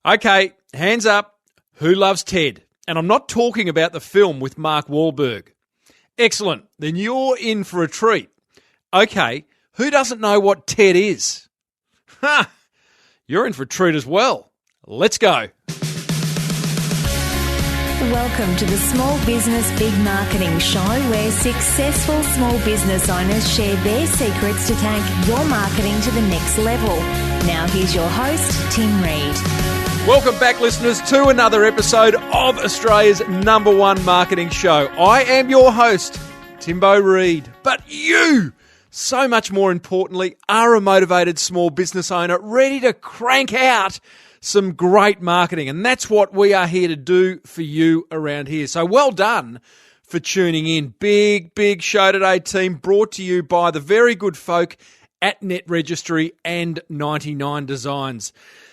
Okay, hands up. Who loves TED? And I'm not talking about the film with Mark Wahlberg. Excellent. Then you're in for a treat. Okay, who doesn't know what TED is? Ha! You're in for a treat as well. Let's go. Welcome to the Small Business Big Marketing Show, where successful small business owners share their secrets to take your marketing to the next level. Now here's your host, Tim Reid. Welcome back, listeners, to another episode of Australia's #1 marketing show. I am your host, Timbo Reid. But you, so much more importantly, are a motivated small business owner ready to crank out some great marketing. And that's what we are here to do for you around here. So well done for tuning in. Big show today, team, brought to you by the very good folk at Net Registry and 99 Designs.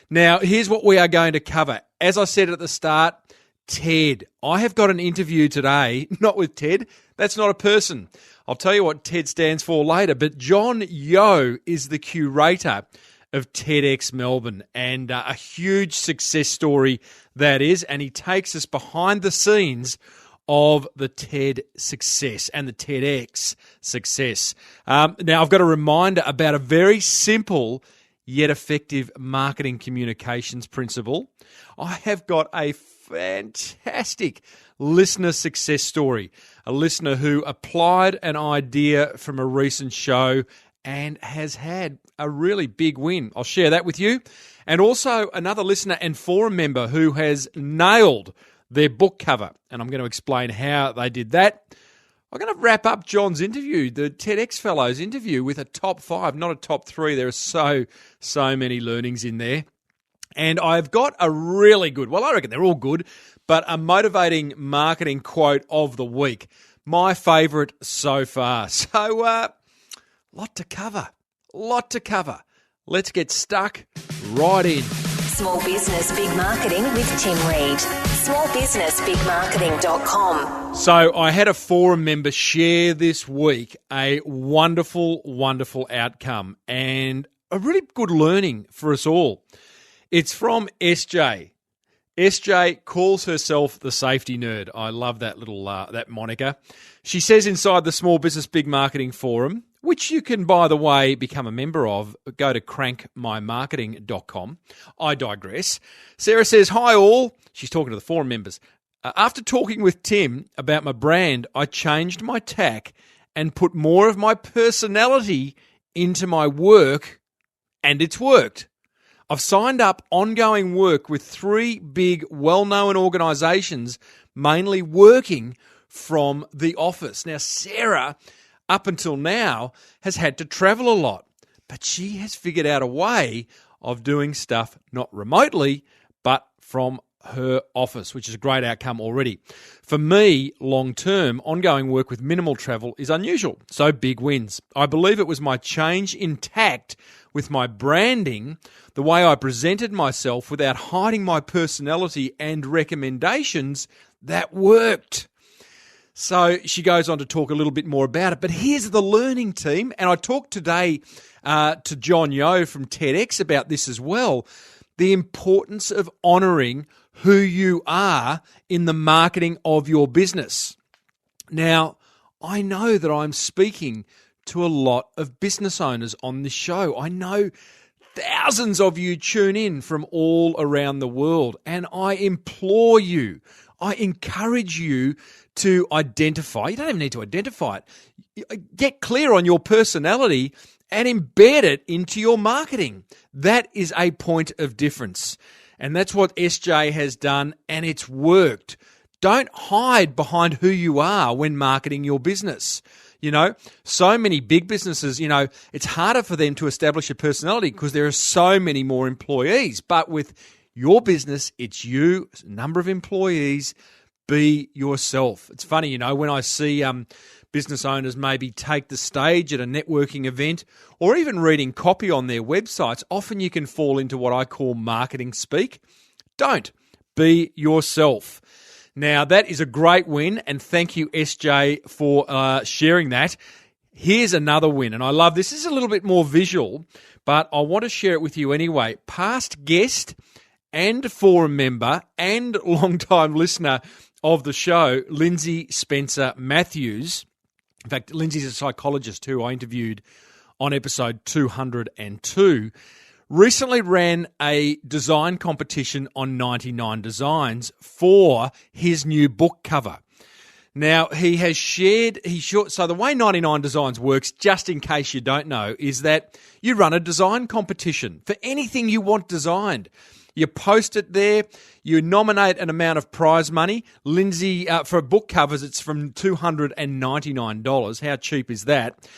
Now, here's what we are going to cover. As I said at the start, TED. I have got an interview today, not with TED. That's not a person. I'll tell you what TED stands for later, but John Yeo is the curator of TEDx Melbourne, and a huge success story that is, and he takes us behind the scenes of the TED success and the TEDx success. Now, I've got a reminder about a very simple yet effective marketing communications principle. I have got a fantastic listener success story, a listener who applied an idea from a recent show and has had a really big win. I'll share that with you. And also another listener and forum member who has nailed their book cover. And I'm going to explain how they did that. I'm going to wrap up John's interview, the TEDx Fellows interview, with a top 5, not a top 3. There are so many learnings in there. And I've got a really good, well, I reckon they're all good, but a motivating marketing quote of the week. My favourite so far. So, lot to cover. Let's get stuck right in. Small Business Big Marketing with Tim Reid. smallbusinessbigmarketing.com. So I had a forum member share this week a wonderful outcome and a really good learning for us all. It's from SJ. SJ calls herself the safety nerd. I love that little that moniker. She says inside the Small Business Big Marketing Forum, which you can, by the way, become a member of, go to crankmymarketing.com. I digress. Sarah says, hi all. She's talking to the forum members. After talking with Tim about my brand, I changed my tack and put more of my personality into my work, and it's worked. I've signed up ongoing work with 3 big, well-known organisations, mainly working from the office. Now, Sarah, up until now, has had to travel a lot, but she has figured out a way of doing stuff not remotely, but from her office, which is a great outcome already. For me, long-term, ongoing work with minimal travel is unusual, so big wins. I believe it was my change in tact with my branding, the way I presented myself without hiding my personality and recommendations, that worked. So she goes on to talk a little bit more about it. But here's the learning, team. And I talked today to John Yeo from TEDx about this as well. The importance of honouring who you are in the marketing of your business. Now, I know that I'm speaking to a lot of business owners on this show. I know thousands of you tune in from all around the world. And I implore you, I encourage you to identify. You don't even need to identify it. Get clear on your personality and embed it into your marketing. That is a point of difference. And that's what SJ has done, and it's worked. Don't hide behind who you are when marketing your business. You know, so many big businesses, you know, it's harder for them to establish a personality because there are so many more employees. But with your business, it's you, a number of employees. Be yourself. It's funny, you know, when I see business owners maybe take the stage at a networking event or even reading copy on their websites, often you can fall into what I call marketing speak. Don't. Be yourself. Now, that is a great win, and thank you, SJ, for sharing that. Here's another win, and I love this. This is a little bit more visual, but I want to share it with you anyway. Past guest and forum member and long-time listener of the show, Lindsay Spencer Matthews. In fact, Lindsay's a psychologist who I interviewed on episode 202, recently ran a design competition on 99 designs for his new book cover. Now, he has shared, so the way 99 Designs works, just in case you don't know, is that you run a design competition for anything you want designed. You post it there, you nominate an amount of prize money. Lindsay, for book covers, it's from $299. How cheap is that?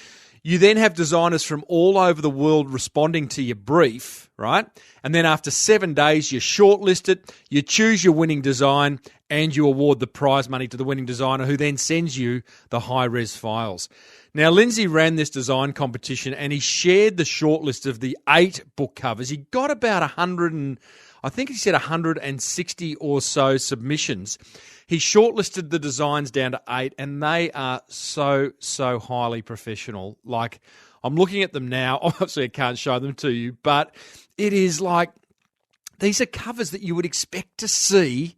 You then have designers from all over the world responding to your brief, right? And then after 7 days, you shortlist it, you choose your winning design, and you award the prize money to the winning designer, who then sends you the high-res files. Now, Lindsay ran this design competition, and he shared the shortlist of the 8 book covers. He got about 160 or so submissions. He shortlisted the designs down to 8, and they are so highly professional. Like, I'm looking at them now. Obviously, I can't show them to you, but it is like, these are covers that you would expect to see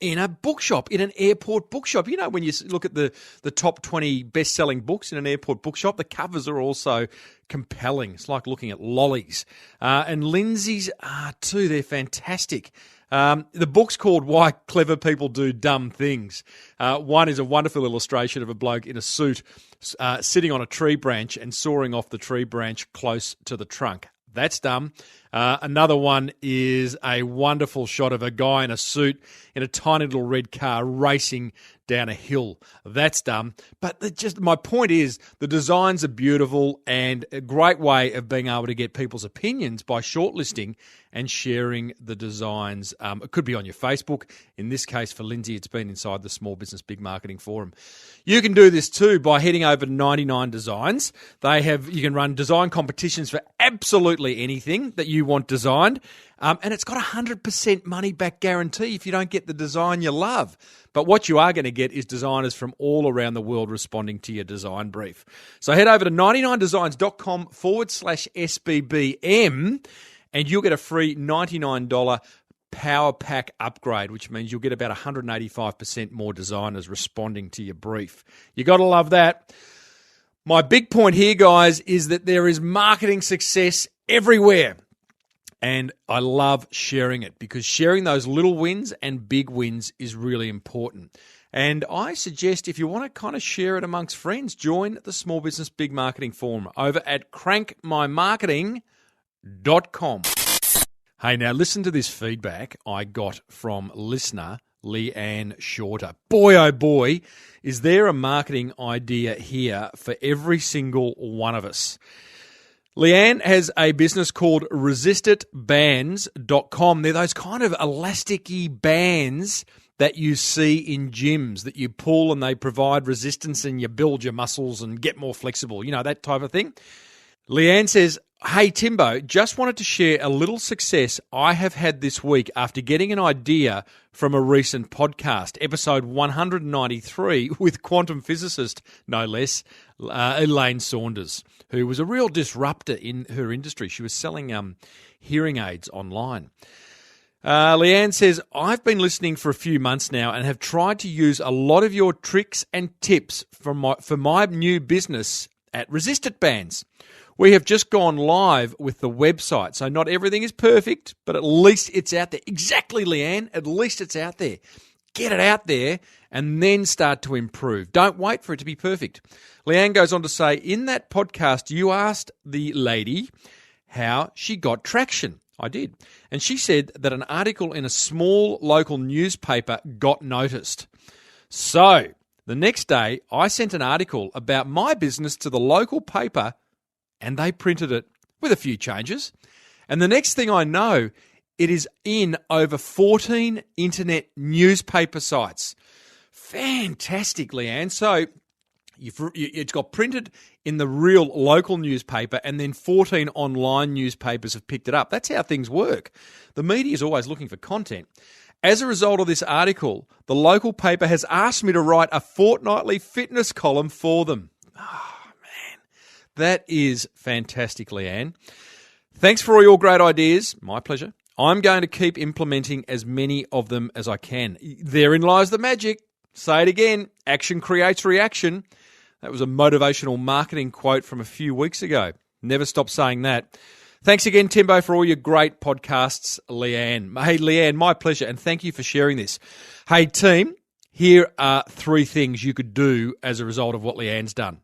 in a bookshop, in an airport bookshop. You know, when you look at the top 20 best-selling books in an airport bookshop, the covers are also compelling. It's like looking at lollies. And Lindsay's are too. They're fantastic. The book's called Why Clever People Do Dumb Things. One is a wonderful illustration of a bloke in a suit sitting on a tree branch and soaring off the tree branch close to the trunk. That's dumb. Another one is a wonderful shot of a guy in a suit in a tiny little red car racing down a hill. That's dumb. But my point is, the designs are beautiful and a great way of being able to get people's opinions by shortlisting and sharing the designs. It could be on your Facebook. In this case, for Lindsay, it's been inside the Small Business Big Marketing Forum. You can do this too by heading over to 99 Designs. You can run design competitions for absolutely anything that you want designed. And it's got a 100% money back guarantee if you don't get the design you love. But what you are going to get is designers from all around the world responding to your design brief. So head over to 99designs.com/SBBM and you'll get a free $99 Power Pack upgrade, which means you'll get about 185% more designers responding to your brief. You got to love that. My big point here, guys, is that there is marketing success everywhere. And I love sharing it because sharing those little wins and big wins is really important. And I suggest if you want to kind of share it amongst friends, join the Small Business Big Marketing Forum over at crankmymarketing.com. Hey, now listen to this feedback I got from listener Leanne Shorter. Boy, oh boy, is there a marketing idea here for every single one of us. Leanne has a business called resistitbands.com. They're those kind of elasticy bands that you see in gyms that you pull and they provide resistance and you build your muscles and get more flexible. You know, that type of thing. Leanne says, hey, Timbo, just wanted to share a little success I have had this week after getting an idea from a recent podcast, episode 193, with quantum physicist, no less, Elaine Saunders, who was a real disruptor in her industry. She was selling hearing aids online. Leanne says, I've been listening for a few months now and have tried to use a lot of your tricks and tips for my new business at Resistit Bands. We have just gone live with the website, so not everything is perfect, but at least it's out there. Exactly, Leanne, at least it's out there. Get it out there and then start to improve. Don't wait for it to be perfect. Leanne goes on to say, in that podcast, you asked the lady how she got traction. I did. And she said that an article in a small local newspaper got noticed. So the next day, I sent an article about my business to the local paper and they printed it with a few changes. And the next thing I know, it is in over 14 internet newspaper sites. Fantastic, Leanne. So it's got printed in the real local newspaper and then 14 online newspapers have picked it up. That's how things work. The media is always looking for content. As a result of this article, the local paper has asked me to write a fortnightly fitness column for them. That is fantastic, Leanne. Thanks for all your great ideas. My pleasure. I'm going to keep implementing as many of them as I can. Therein lies the magic. Say it again. Action creates reaction. That was a motivational marketing quote from a few weeks ago. Never stop saying that. Thanks again, Timbo, for all your great podcasts, Leanne. Hey, Leanne, my pleasure, and thank you for sharing this. Hey, team, here are 3 things you could do as a result of what Leanne's done.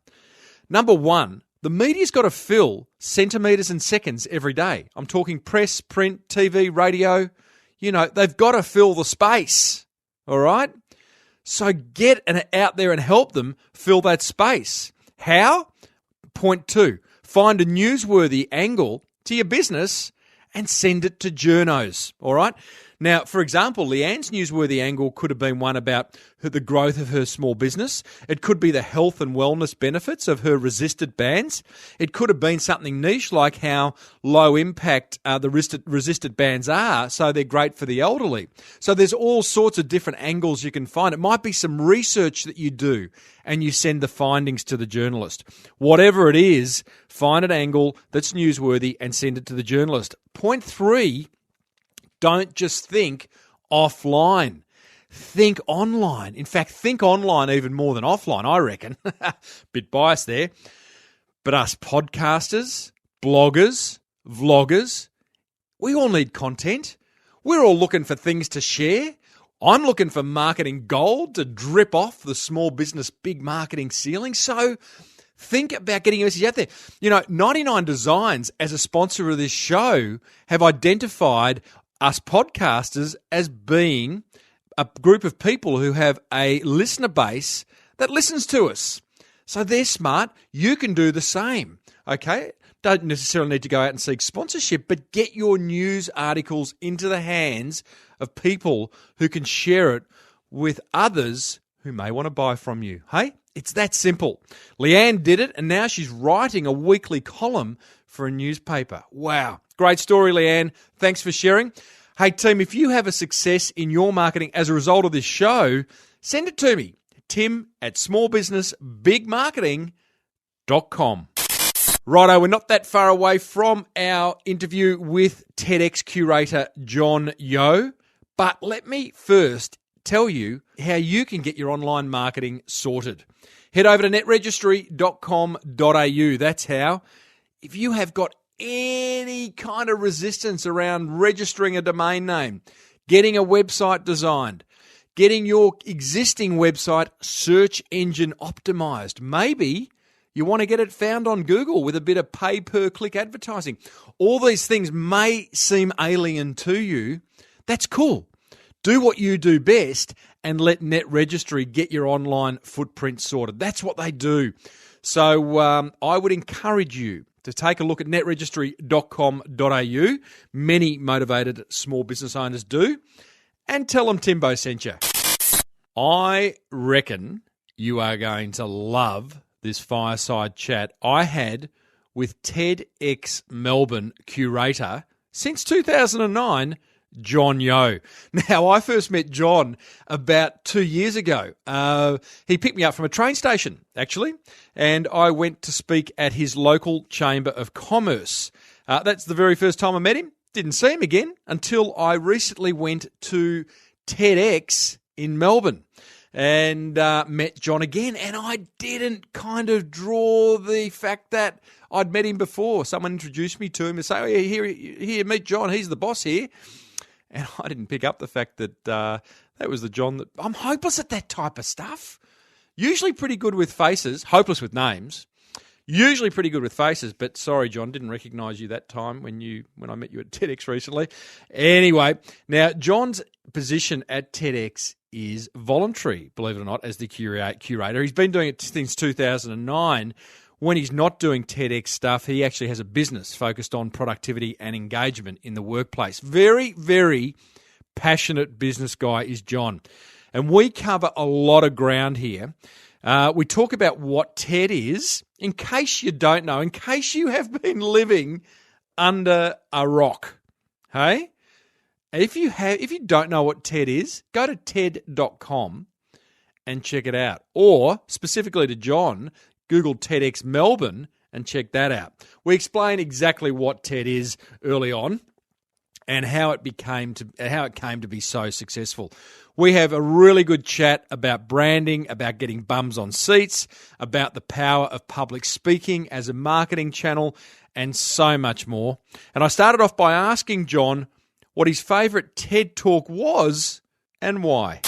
Number 1, the media's got to fill centimetres and seconds every day. I'm talking press, print, TV, radio. You know, they've got to fill the space, all right? So get out there and help them fill that space. How? Point 2, find a newsworthy angle to your business and send it to journos, all right? Now, for example, Leanne's newsworthy angle could have been one about the growth of her small business. It could be the health and wellness benefits of her resisted bands. It could have been something niche like how low impact the resisted bands are, so they're great for the elderly. So there's all sorts of different angles you can find. It might be some research that you do and you send the findings to the journalist. Whatever it is, find an angle that's newsworthy and send it to the journalist. Point 3, don't just think offline. Think online. In fact, think online even more than offline, I reckon. Bit biased there. But us podcasters, bloggers, vloggers, we all need content. We're all looking for things to share. I'm looking for marketing gold to drip off the small business big marketing ceiling. So think about getting your message out there. You know, 99 Designs, as a sponsor of this show, have identified us podcasters as being a group of people who have a listener base that listens to us. So they're smart. You can do the same, okay? Don't necessarily need to go out and seek sponsorship, but get your news articles into the hands of people who can share it with others who may want to buy from you. Hey, it's that simple. Leanne did it, and now she's writing a weekly column for a newspaper. Wow. Great story, Leanne. Thanks for sharing. Hey, team, if you have a success in your marketing as a result of this show, send it to me, tim@smallbusinessbigmarketing.com. Righto, we're not that far away from our interview with TEDx curator John Yo, but let me first tell you how you can get your online marketing sorted. Head over to netregistry.com.au. That's how. If you have got any kind of resistance around registering a domain name, getting a website designed, getting your existing website search engine optimized, maybe you want to get it found on Google with a bit of pay-per-click advertising. All these things may seem alien to you. That's cool. Do what you do best and let NetRegistry get your online footprint sorted. That's what they do. So I would encourage you to take a look at netregistry.com.au. Many motivated small business owners do. And tell them Timbo sent you. I reckon you are going to love this fireside chat I had with TEDx Melbourne curator since 2009, John Yo. Now, I first met John about 2 years ago. He picked me up from a train station, actually, and I went to speak at his local Chamber of Commerce. That's the very first time I met him. Didn't see him again until I recently went to TEDx in Melbourne and met John again. And I didn't kind of draw the fact that I'd met him before. Someone introduced me to him and say, "Oh, yeah, here, meet John. He's the boss here." And I didn't pick up the fact that that was the John that... I'm hopeless at that type of stuff. Usually pretty good with faces, hopeless with names. Usually pretty good with faces, but sorry, John, didn't recognise you that time when I met you at TEDx recently. Anyway, now John's position at TEDx is voluntary, believe it or not, as the curator. He's been doing it since 2009. When he's not doing TEDx stuff, he actually has a business focused on productivity and engagement in the workplace. Very, very passionate business guy is John. And we cover a lot of ground here. We talk about what TED is, in case you don't know, in case you have been living under a rock. Hey? If you don't know what TED is, go to TED.com and check it out. Or, specifically to John, Google TEDx Melbourne and check that out. We explain exactly what TED is early on, and how it came to be so successful. We have a really good chat about branding, about getting bums on seats, about the power of public speaking as a marketing channel, and so much more. And I started off by asking John what his favourite TED Talk was and why.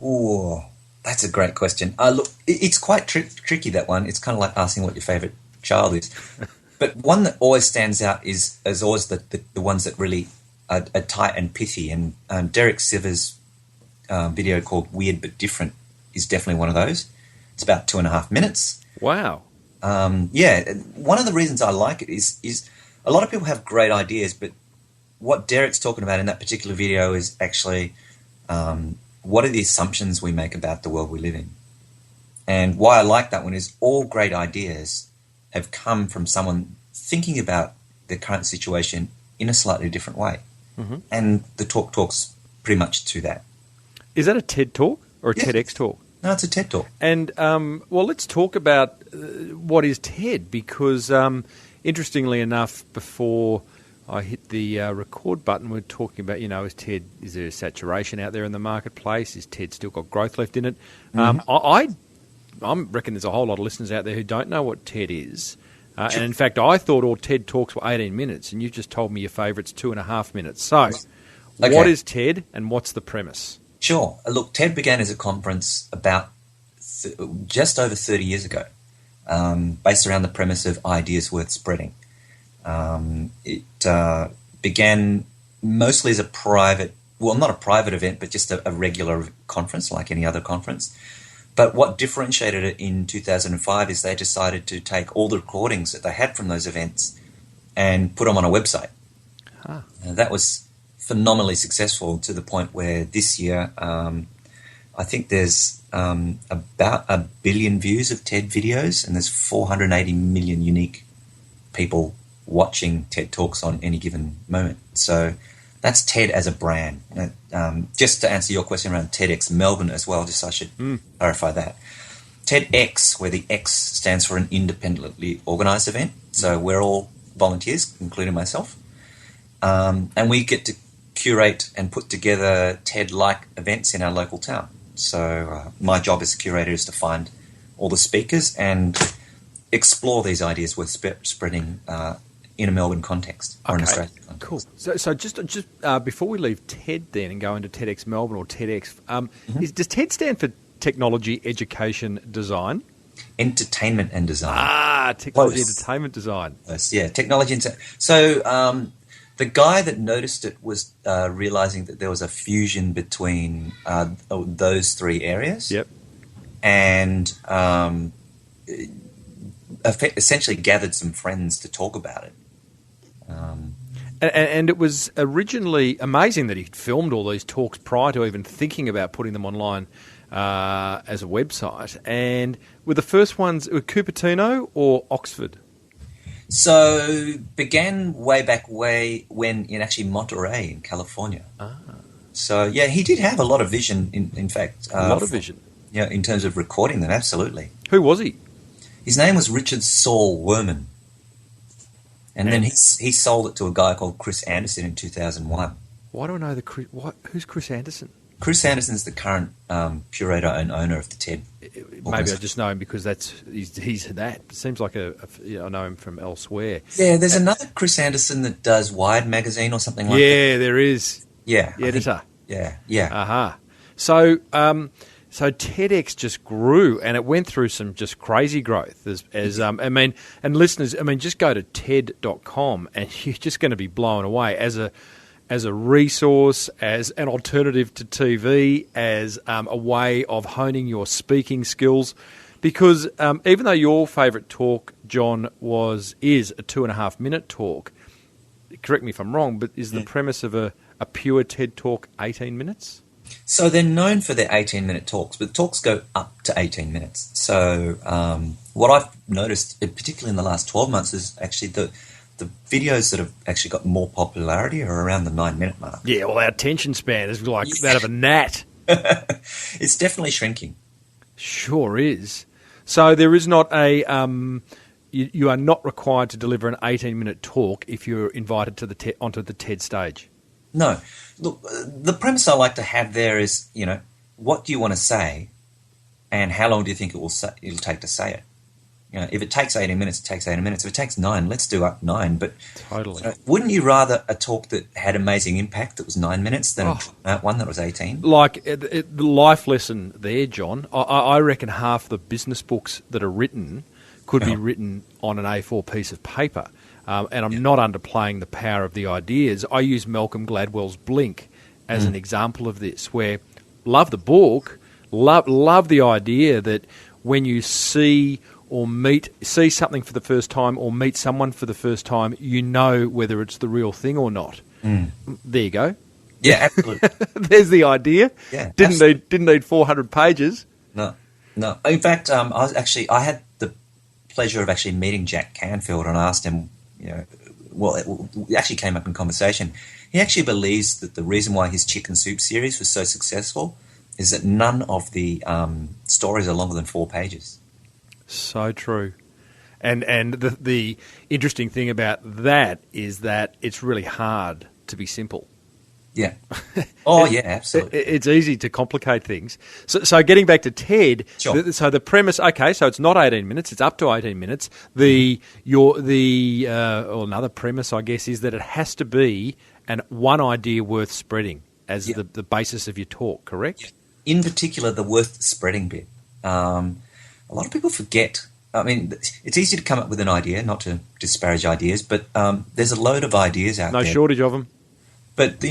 Oh, that's a great question. Look, it's quite tricky, that one. It's kind of like asking what your favourite child is. But one that always stands out is always the ones that really are tight and pithy. And Derek Sivers' video called Weird But Different is definitely one of those. It's about 2.5 minutes. Wow. One of the reasons I like it is a lot of people have great ideas, but what Derek's talking about in that particular video is actually what are the assumptions we make about the world we live in. And why I like that one is all great ideas have come from someone thinking about the current situation in a slightly different way. Mm-hmm. And the talk talks pretty much to that. Is that a TED Talk or a TEDx talk? No, it's a TED Talk. And, let's talk about what is TED, because interestingly enough, before I hit the record button, we're talking about, is there a saturation out there in the marketplace? Is TED still got growth left in it? Mm-hmm. I reckon there's a whole lot of listeners out there who don't know what TED is. And in fact, I thought all TED Talks were 18 minutes, and you've just told me your favourite's 2.5 minutes. So, What is TED and what's the premise? Sure. Look, TED began as a conference about just over 30 years ago, based around the premise of ideas worth spreading. It began mostly as a private, well, not a private event, but just a regular conference like any other conference. But what differentiated it in 2005 is they decided to take all the recordings that they had from those events and put them on a website. Huh. That was phenomenally successful to the point where this year I think there's about 1 billion views of TED videos, and there's 480 million unique people watching TED Talks on any given moment. So that's TED as a brand. Just to answer your question around TEDx Melbourne as well, just so I should clarify that. TEDx, where the X stands for an independently organised event. So we're all volunteers, including myself. And we get to curate and put together TED-like events in our local town. So my job as a curator is to find all the speakers and explore these ideas worth spreading in a Melbourne context or an Australian context. Cool. So just before we leave TED then and go into TEDx Melbourne or TEDx, does TED stand for Technology, Education, Design? Entertainment and Design. Technology, Entertainment, Design. Yes, yeah, technology. So the guy that noticed it was realising that there was a fusion between those three areas. Yep. And essentially gathered some friends to talk about it. And it was originally amazing that he filmed all these talks prior to even thinking about putting them online as a website. And were the first ones Cupertino or Oxford? So began way back when in actually Monterey in California. So yeah, he did have a lot of vision. In fact, a lot of vision. Yeah, in terms of recording them, absolutely. Who was he? His name was Richard Saul Werman. And then he sold it to a guy called Chris Anderson in 2001. Why do I know who's Chris Anderson? Chris Anderson's the current curator and owner of the TED. Maybe I just know him because he's that. It seems like I know him from elsewhere. Yeah, there's another Chris Anderson that does Wired magazine or something like that. Yeah, there is. Yeah, editor. Yeah. Aha. So TEDx just grew, and it went through some just crazy growth. And listeners, just go to TED.com, and you're just going to be blown away as a resource, as an alternative to TV, as a way of honing your speaking skills. Because even though your favourite talk, John, is a 2.5 minute talk, correct me if I'm wrong, but is the premise of a pure TED talk 18 minutes? So they're known for their 18-minute talks, but the talks go up to 18 minutes. So what I've noticed, particularly in the last 12 months, is actually the videos that have actually got more popularity are around the 9-minute mark. Yeah, well, our attention span is like that of a gnat. It's definitely shrinking. Sure is. So there is not a you are not required to deliver an 18-minute talk if you're invited to onto the TED stage. No. Look, the premise I like to have there is, what do you want to say, and how long do you think it'll take to say it? If it takes 18 minutes, it takes 18 minutes. If it takes 9, let's do up 9. But Totally. Wouldn't you rather a talk that had amazing impact that was 9 minutes than one that was 18? Like the life lesson there, John. I reckon half the business books that are written could be written on an A4 piece of paper. And I'm not underplaying the power of the ideas. I use Malcolm Gladwell's Blink as an example of this, where love the book, love the idea that when you see something for the first time or meet someone for the first time, you know whether it's the real thing or not. There you go. Yeah, absolutely. There's the idea. Yeah, didn't need 400 pages. No. In fact, I had the pleasure of actually meeting Jack Canfield, and I asked him, it actually came up in conversation. He actually believes that the reason why his Chicken Soup series was so successful is that none of the stories are longer than 4 pages. So true. And the interesting thing about that is that it's really hard to be simple. Yeah. Oh, yeah, absolutely. It's easy to complicate things. So getting back to TED, sure. So the premise, okay, so it's not 18 minutes, it's up to 18 minutes. Another premise, I guess, is that it has to be one idea worth spreading as the basis of your talk, correct? In particular, the worth spreading bit. A lot of people forget. I mean, it's easy to come up with an idea, not to disparage ideas, but there's a load of ideas out there. No shortage of them. But,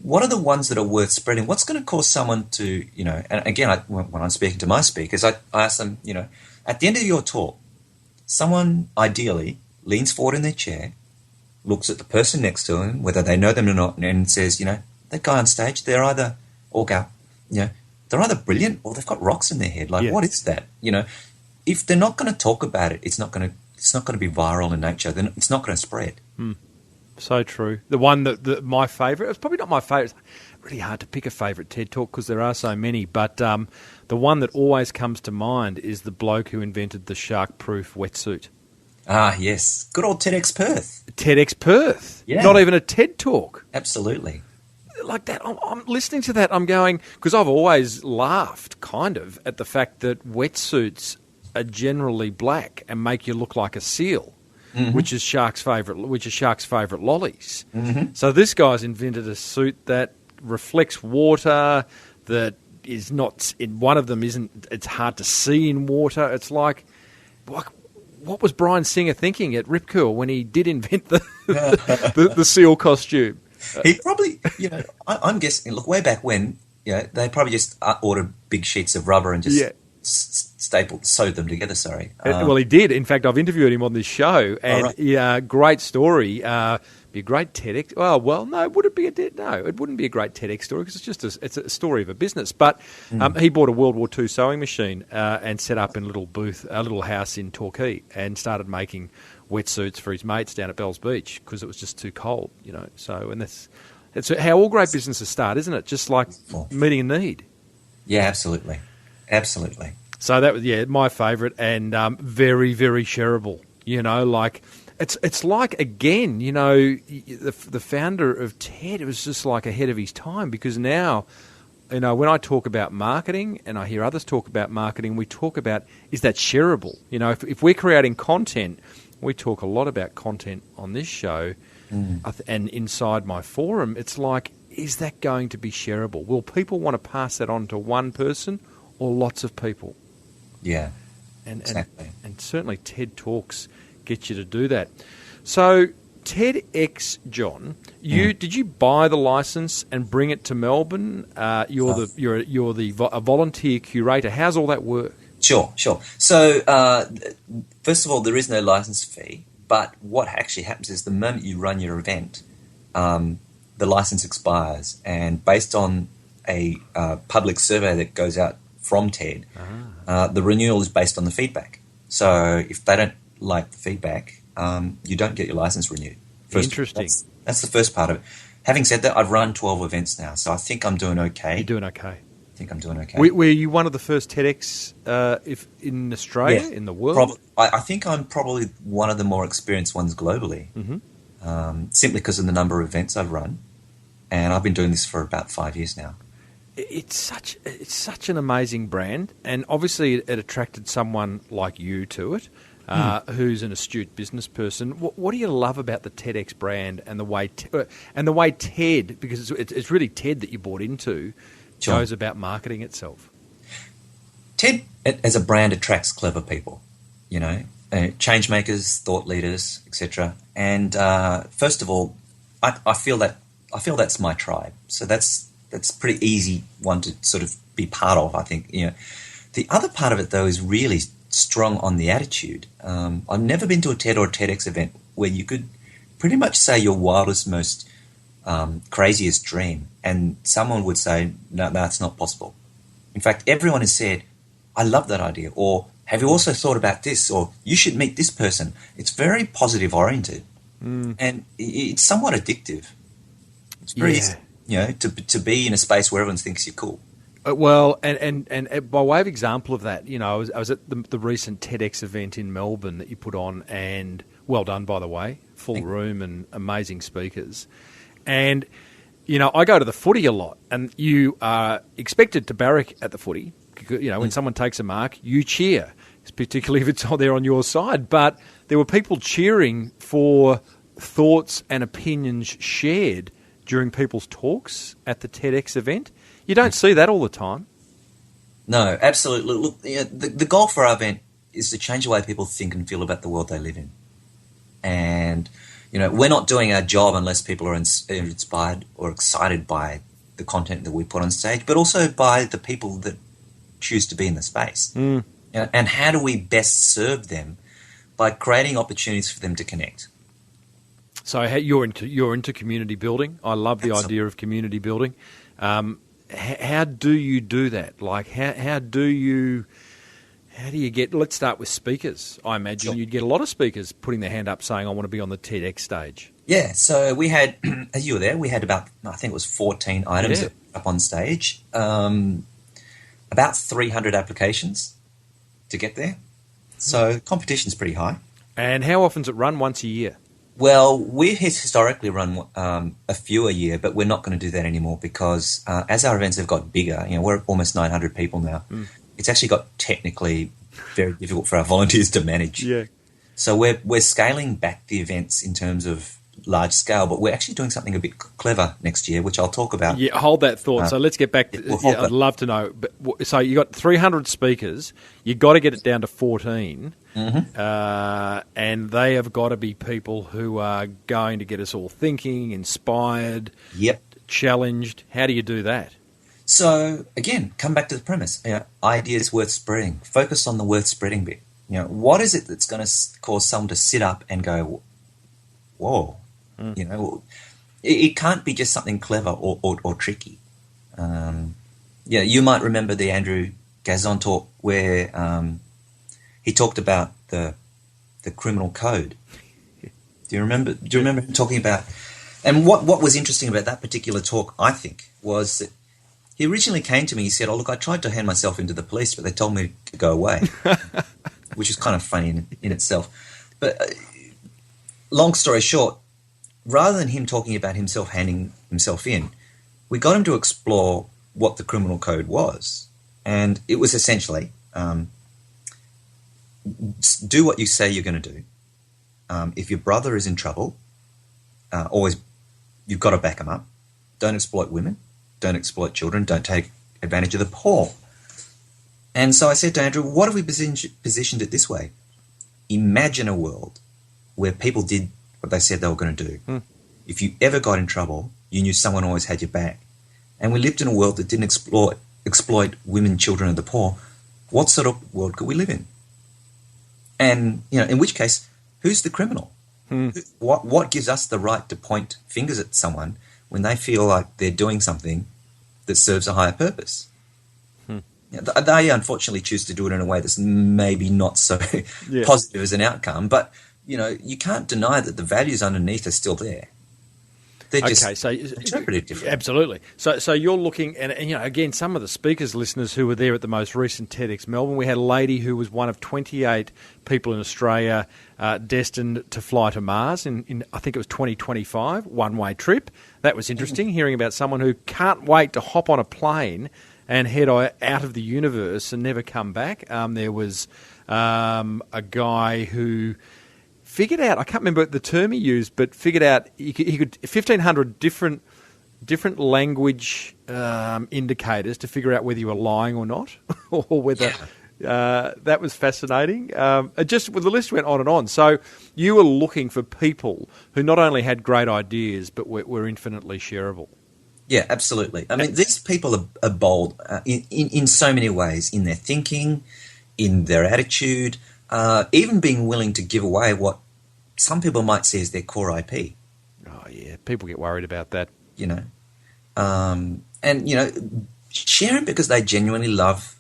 what are the ones that are worth spreading? What's going to cause someone to, and again, when I'm speaking to my speakers, I ask them, at the end of your talk, someone ideally leans forward in their chair, looks at the person next to them, whether they know them or not, and says, that guy on stage, they're either brilliant or they've got rocks in their head. What is that? If they're not going to talk about it, it's not going to be viral in nature. Then it's not going to spread. So true. The one that my favourite, it's probably not my favourite. It's really hard to pick a favourite TED Talk because there are so many. But the one that always comes to mind is the bloke who invented the shark-proof wetsuit. Ah, yes. Good old TEDx Perth. TEDx Perth. Yeah. Not even a TED Talk. Absolutely. Like that, I'm listening to that, I'm going, because I've always laughed, kind of, at the fact that wetsuits are generally black and make you look like a seal. Mm-hmm. Which is sharks' favourite lollies. Mm-hmm. So this guy's invented a suit that reflects water, that is not in one of them isn't. It's hard to see in water. It's like what was Brian Singer thinking at Rip Curl when he did invent the seal costume? He probably, I'm guessing. Look, way back when, they probably just ordered big sheets of rubber and just. Sewed them together, well, he did. In fact, I've interviewed him on this show, and great story. Be a great TEDx. Oh, well, no, would it be no, it wouldn't be a great TEDx story because it's a story of a business. But he bought a World War II sewing machine and set up in a little house in Torquay and started making wetsuits for his mates down at Bells Beach because it was just too cold, So, and it's how all great businesses start, isn't it? Just like meeting a need. Yeah, absolutely. Absolutely. So that was my favourite and very, very shareable. It's like again, the founder of TED, it was just like ahead of his time because now, when I talk about marketing and I hear others talk about marketing, we talk about is that shareable? If we're creating content, we talk a lot about content on this show, and inside my forum, it's like, is that going to be shareable? Will people want to pass that on to one person? Or lots of people. Yeah, exactly. And certainly TED Talks get you to do that. So TEDx, John, did you buy the license and bring it to Melbourne? You're a volunteer curator. How's all that work? Sure. So first of all, there is no license fee, but what actually happens is the moment you run your event, the license expires, and based on a public survey that goes out from TED, the renewal is based on the feedback. So if they don't like the feedback, you don't get your license renewed. Interesting. That's the first part of it. Having said that, I've run 12 events now, so I think I'm doing okay. You're doing okay. I think I'm doing okay. Were you one of the first TEDx in Australia, in the world? I think I'm probably one of the more experienced ones globally, simply because of the number of events I've run. and I've been doing this for about 5 years now. It's such an amazing brand, and obviously it attracted someone like you to it, who's an astute business person. What do you love about the TEDx brand and the way TED, because it's really TED that you bought into, goes about marketing itself? TED as a brand attracts clever people, change makers, thought leaders, etc. And first of all, I feel that's my tribe. So that's pretty easy one to sort of be part of, I think. The other part of it though is really strong on the attitude. I've never been to a TED or a TEDx event where you could pretty much say your wildest, most craziest dream, and someone would say, no, that's not possible. In fact, everyone has said, I love that idea, or have you also thought about this, or you should meet this person. It's very positive oriented, and it's somewhat addictive. It's very easy, to be in a space where everyone thinks you're cool. Well, and by way of example of that, I was at the recent TEDx event in Melbourne that you put on, and well done, by the way, full room and amazing speakers. And, I go to the footy a lot, and you are expected to barrack at the footy. When someone takes a mark, you cheer, particularly if it's there on your side. But there were people cheering for thoughts and opinions shared during people's talks at the TEDx event. You don't see that all the time. No, absolutely. Look, the goal for our event is to change the way people think and feel about the world they live in. And, we're not doing our job unless people are inspired or excited by the content that we put on stage, but also by the people that choose to be in the space. And how do we best serve them? By creating opportunities for them to connect. So you're into community building. I love the idea of community building. How do you do that? Like, how do you get? Let's start with speakers. I imagine you'd get a lot of speakers putting their hand up saying, "I want to be on the TEDx stage." Yeah. So we had, as you were there, we had about, I think it was 14 items up on stage. About 300 applications to get there. So competition's pretty high. And how often does it run? Once a year? Well, we historically run a few a year, but we're not going to do that anymore because as our events have got bigger, we're almost 900 people now. It's actually got technically very difficult for our volunteers to manage. Yeah. So we're scaling back the events in terms of large scale, but we're actually doing something a bit clever next year, which I'll talk about. Yeah, hold that thought. So let's get back to I'd love to know. But, so you got 300 speakers. You got to get it down to 14. And they have got to be people who are going to get us all thinking, inspired, challenged. How do you do that? So, again, come back to the premise. Ideas worth spreading. Focus on the worth spreading bit. What is it that's going to cause someone to sit up and go, whoa? It can't be just something clever or tricky. You might remember the Andrew Gazon talk where he talked about the criminal code. Do you remember him talking about? And what was interesting about that particular talk, I think, was that he originally came to me. He said, "Oh, look, I tried to hand myself into the police, but they told me to go away," which is kind of funny in itself. But long story short, rather than him talking about himself handing himself in, we got him to explore what the criminal code was, and it was essentially do what you say you're going to do. If your brother is in trouble, you've got to back him up. Don't exploit women. Don't exploit children. Don't take advantage of the poor. And so I said to Andrew, what if we positioned it this way? Imagine a world where people did what they said they were going to do. If you ever got in trouble, you knew someone always had your back. And we lived in a world that didn't exploit women, children, and the poor. What sort of world could we live in? And, in which case, who's the criminal? What gives us the right to point fingers at someone when they feel like they're doing something that serves a higher purpose? They unfortunately choose to do it in a way that's maybe not so positive as an outcome, but you can't deny that the values underneath are still there. They're just Okay, so interpreted differently. absolutely. So you're looking, and again, some of the speakers, listeners who were there at the most recent TEDx Melbourne, we had a lady who was one of 28 people in Australia destined to fly to Mars in I think it was 2025, one-way trip. That was interesting, hearing about someone who can't wait to hop on a plane and head out of the universe and never come back. There was a guy who figured out, I can't remember the term he used, but figured out he could 1,500 different language indicators to figure out whether you were lying or not, or whether that was fascinating. The list went on and on. So you were looking for people who not only had great ideas but were infinitely shareable. Yeah, absolutely. I mean, these people are bold in so many ways, in their thinking, in their attitude, even being willing to give away what some people might see as their core IP. Oh, yeah. People get worried about that. And, share it because they genuinely love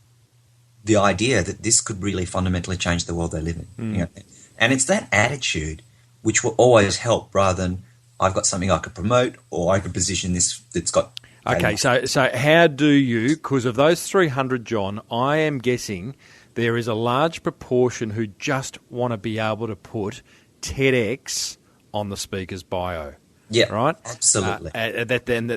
the idea that this could really fundamentally change the world they live in. And it's that attitude which will always help rather than I've got something I could promote or I could position this that's got... Okay, so how do you, because of those 300, John, I am guessing there is a large proportion who just want to be able to put TEDx on the speaker's bio. Yeah, right. Absolutely.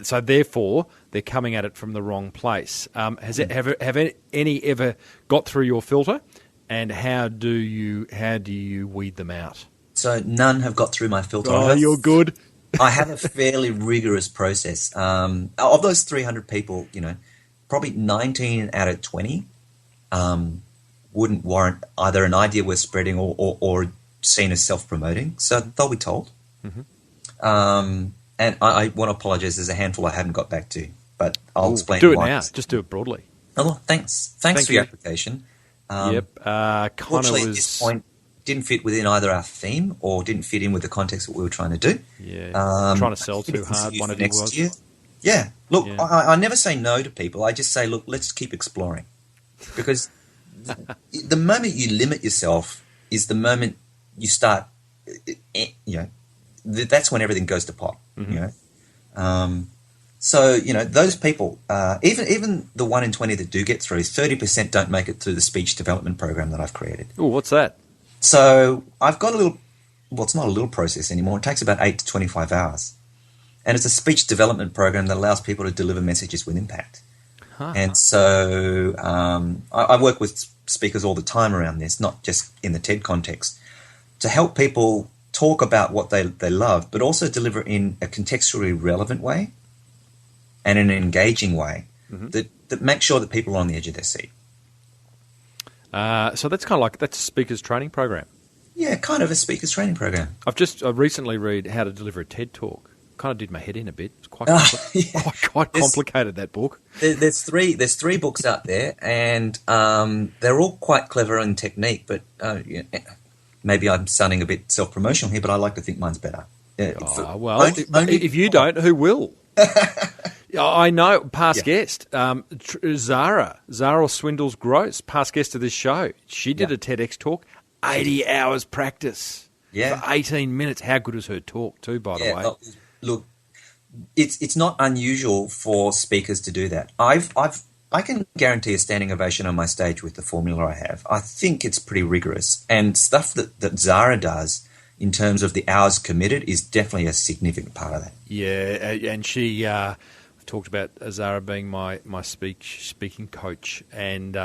So therefore, they're coming at it from the wrong place. Have any ever got through your filter, and how do you weed them out? So none have got through my filter. Oh, you're good. I have a fairly rigorous process. Of those 300 people, probably 19 out of 20 wouldn't warrant either an idea worth spreading or seen as self-promoting. So they'll be told. Mm-hmm. And I want to apologise. There's a handful I haven't got back to, but I'll explain. Do it now. Just do it broadly. Oh, thanks. Thanks for your application. Unfortunately, at this point, didn't fit within either our theme or didn't fit in with the context that we were trying to do. Yeah, trying to sell too hard. One of you was. Year. Yeah. Look, yeah. I never say no to people. I just say, look, let's keep exploring, because the moment you limit yourself is the moment you start. That's when everything goes to pot. Mm-hmm. So those people, even the 1 in 20 that do get through, 30% don't make it through the speech development program that I've created. Oh, what's that? So I've got it's not a little process anymore. It takes about 8 to 25 hours. And it's a speech development program that allows people to deliver messages with impact. Huh. And so I work with speakers all the time around this, not just in the TED context, to help people talk about what they love, but also deliver in a contextually relevant way and in an engaging way that makes sure that people are on the edge of their seat. So that's kind of like, that's a speaker's training program. Yeah, kind of a speaker's training program. I recently read How to Deliver a TED Talk. Kind of did my head in a bit. It's quite quite complicated, that book. There's three books out there, and they're all quite clever in technique, but maybe I'm sounding a bit self-promotional here, but I like to think mine's better. If you don't, who will? I know, past guest, Zara Swindles Gross, past guest of this show. She did a TEDx talk, 80 hours practice for 18 minutes. How good was her talk too, by the way? Look, it's not unusual for speakers to do that. I can guarantee a standing ovation on my stage with the formula I have. I think it's pretty rigorous, and stuff that Zara does in terms of the hours committed is definitely a significant part of that. Yeah, and she talked about Zara being my speaking coach, and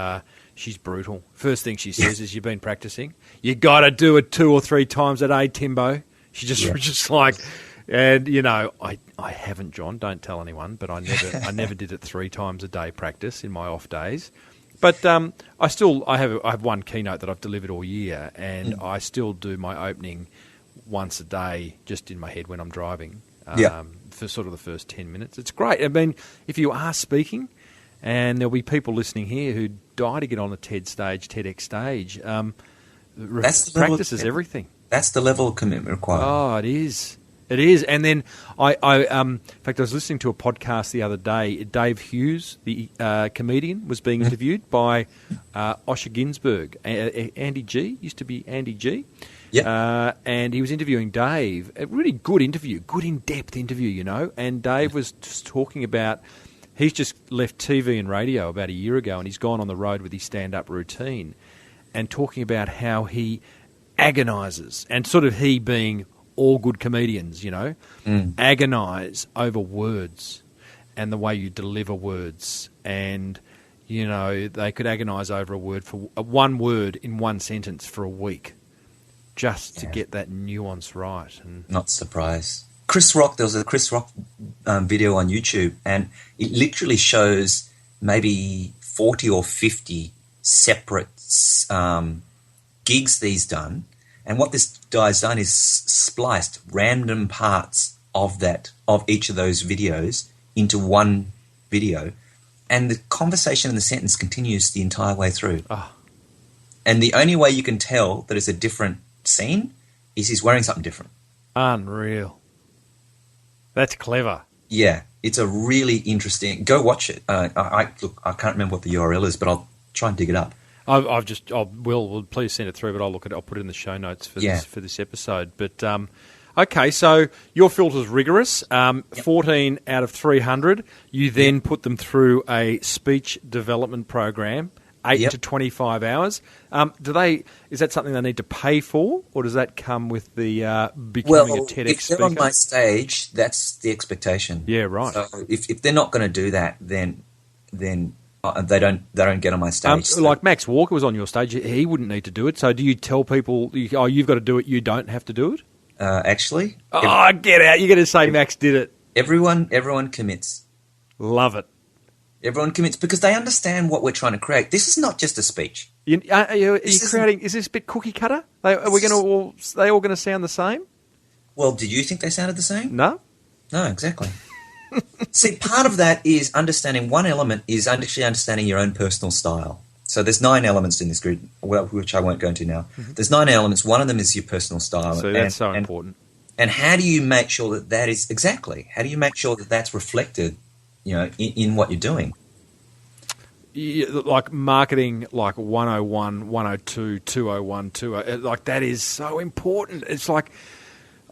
she's brutal. First thing she says is, "You've been practicing. You got to do it 2 or 3 times a day, Timbo." She just like, and I haven't, John. Don't tell anyone, but I never did it 3 times a day practice in my off days. But I have one keynote that I've delivered all year, and I still do my opening once a day, just in my head when I'm driving. For sort of the first 10 minutes. It's great. I mean, if you are speaking, and there'll be people listening here who die to get on the TEDx stage, practice is everything. That's the level of commitment required. Oh, it is. It is. And then in fact, I was listening to a podcast the other day. Dave Hughes, the comedian, was being interviewed by Osher Ginsberg. Andy G, used to be Andy G. Yeah. And he was interviewing Dave. A really good interview, good in-depth interview, you know. And Dave was just talking about, he's just left TV and radio about a year ago, and he's gone on the road with his stand-up routine, and talking about how he agonises, and sort of he being all good comedians, you know, agonise over words and the way you deliver words. And, you know, they could agonise over a word for one word in one sentence for a week just to get that nuance right. And not surprised. Chris Rock, there was a Chris Rock video on YouTube, and it literally shows maybe 40 or 50 separate gigs that he's done. And what this guy's done is spliced random parts of each of those videos into one video, and the conversation in the sentence continues the entire way through. Oh. And the only way you can tell that it's a different scene is he's wearing something different. Unreal. That's clever. Yeah, it's a really interesting. Go watch it. I can't remember what the URL is, but I'll try and dig it up. Will please send it through, but I'll put it in the show notes for this episode. But okay, so your filter's rigorous. 14 out of 300. You then put them through a speech development program, 8 to 25 hours. Is that something they need to pay for, or does that come with the becoming a TEDx speaker? If they're on my stage, that's the expectation. Yeah, right. So if they're not going to do that, then they don't get on my stage. Like Max Walker was on your stage, he wouldn't need to do it. So do you tell people, you've got to do it, you don't have to do it? Actually. Get out. You're going to say Max did it. Everyone commits. Love it. Everyone commits because they understand what we're trying to create. This is not just a speech. Are you creating? Is this a bit cookie cutter? Are they all going to sound the same? Well, did you think they sounded the same? No, exactly. See, part of that is understanding. One element is actually understanding your own personal style. So there's 9 elements in this grid, which I won't go into now. Mm-hmm. There's 9 elements. One of them is your personal style. So that's important. And how do you make sure that is exactly? How do you make sure that that's reflected, you know, in what you're doing? Like marketing, like 101, 102, 201, 20, like that is so important. It's like,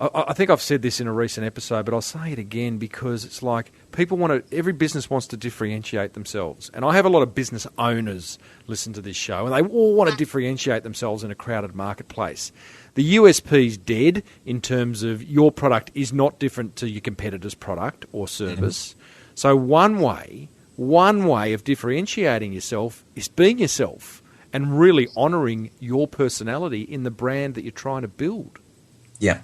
I think I've said this in a recent episode, but I'll say it again because it's like every business wants to differentiate themselves. And I have a lot of business owners listen to this show, and they all want to differentiate themselves in a crowded marketplace. The USP's dead in terms of your product is not different to your competitor's product or service. Mm-hmm. So one way of differentiating yourself is being yourself and really honouring your personality in the brand that you're trying to build. Yeah.